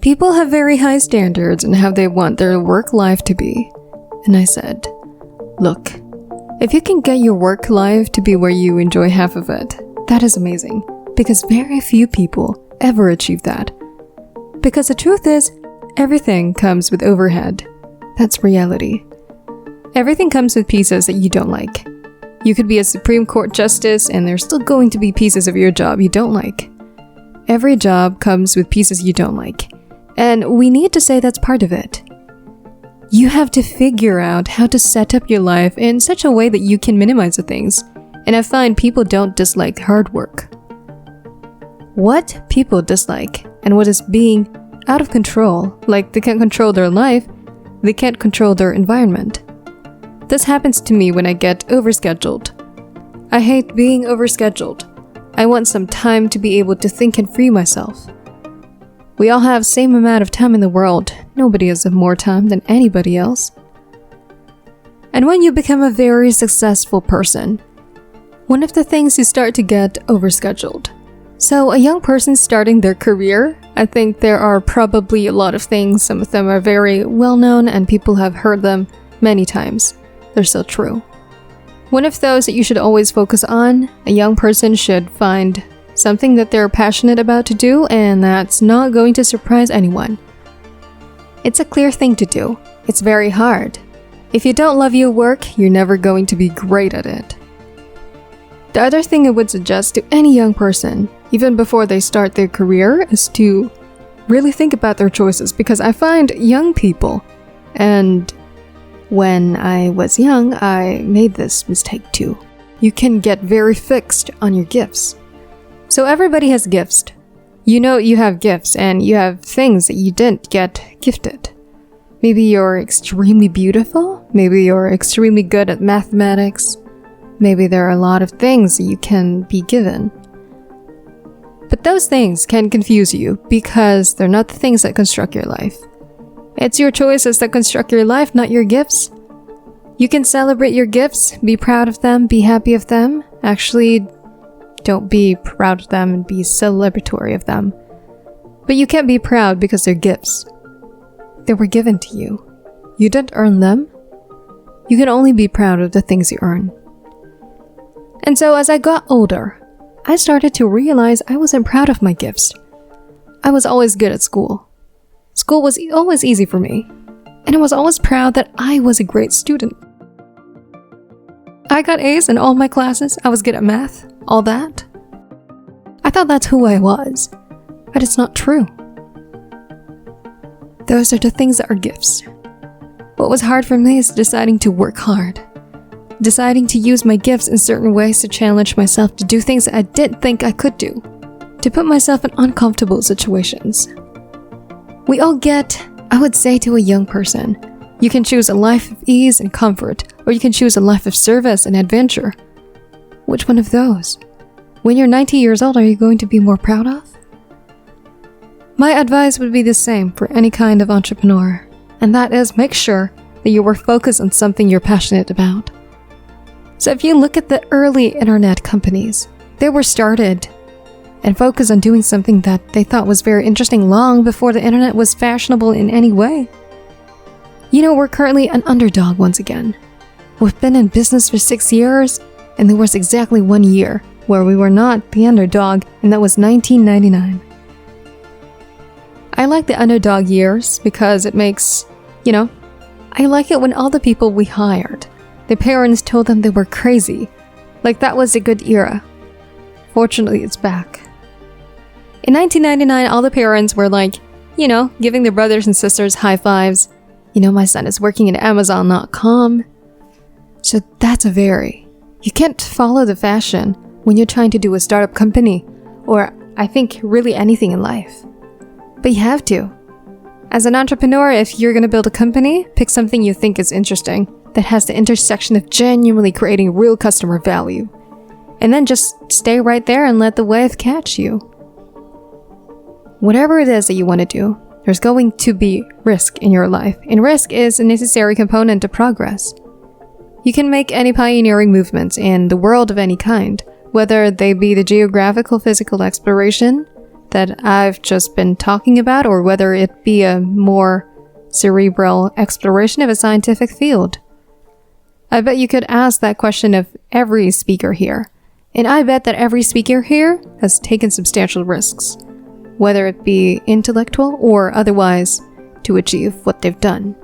People have very high standards in how they want their work life to be. And I said, look, if you can get your work life to be where you enjoy half of it, that is amazing. Because very few people ever achieve that. Because the truth is, everything comes with overhead. That's reality. Everything comes with pieces that you don't like. You could be a Supreme Court justice and there's still going to be pieces of your job you don't like. Every job comes with pieces you don't like. And we need to say that's part of it. You have to figure out how to set up your life in such a way that you can minimize the things. And I find people don't dislike hard work. What people dislike and what is being out of control, like they can't control their life, they can't control their environment. This happens to me when I get overscheduled. I hate being overscheduled. I want some time to be able to think and free myself. We all have the same amount of time in the world. Nobody has more time than anybody else. And when you become a very successful person, one of the things you start to get overscheduled. So a young person starting their career, I think there are probably a lot of things. Some of them are very well known and people have heard them many times. They're still true. One of those that you should always focus on, a young person should find something that they're passionate about to do, and that's not going to surprise anyone. It's a clear thing to do. It's very hard. If you don't love your work, you're never going to be great at it. The other thing I would suggest to any young person, even before they start their career, is to really think about their choices, because I find young people, and when I was young, I made this mistake too. You can get very fixed on your gifts. So everybody has gifts. You know you have gifts and you have things that you didn't get gifted. Maybe you're extremely beautiful. Maybe you're extremely good at mathematics. Maybe there are a lot of things that you can be given. But those things can confuse you because they're not the things that construct your life. It's your choices that construct your life, not your gifts. You can celebrate your gifts, be proud of them, be happy of them. Actually, don't be proud of them and be celebratory of them. But you can't be proud because they're gifts. They were given to you. You didn't earn them. You can only be proud of the things you earn. And so as I got older, I started to realize I wasn't proud of my gifts. I was always good at school. School was always easy for me. And I was always proud that I was a great student. I got A's in all my classes. I was good at math. All that. I thought that's who I was, but it's not true. Those are the things that are gifts. What was hard for me is deciding to work hard. Deciding to use my gifts in certain ways to challenge myself to do things that I didn't think I could do. To put myself in uncomfortable situations. We all get, I would say to a young person, you can choose a life of ease and comfort, or you can choose a life of service and adventure. Which one of those? When you're 90 years old, are you going to be more proud of? My advice would be the same for any kind of entrepreneur, and that is make sure that you are focused on something you're passionate about. So if you look at the early internet companies, they were started and focused on doing something that they thought was very interesting long before the internet was fashionable in any way. You know, we're currently an underdog once again. We've been in business for 6 years, and there was exactly 1 year where we were not the underdog, and that was 1999. I like the underdog years because it makes, I like it when all the people we hired, their parents told them they were crazy. Like that was a good era. Fortunately, it's back. In 1999, all the parents were like, giving their brothers and sisters high fives. My son is working at Amazon.com. So that's you can't follow the fashion when you're trying to do a startup company, or I think really anything in life. But you have to. As an entrepreneur, if you're going to build a company, pick something you think is interesting, that has the intersection of genuinely creating real customer value. And then just stay right there and let the wave catch you. Whatever it is that you want to do, there's going to be risk in your life, and risk is a necessary component to progress. You can make any pioneering movements in the world of any kind, whether they be the geographical physical exploration, that I've just been talking about, or whether it be a more cerebral exploration of a scientific field. I bet you could ask that question of every speaker here, and I bet that every speaker here has taken substantial risks, whether it be intellectual or otherwise, to achieve what they've done.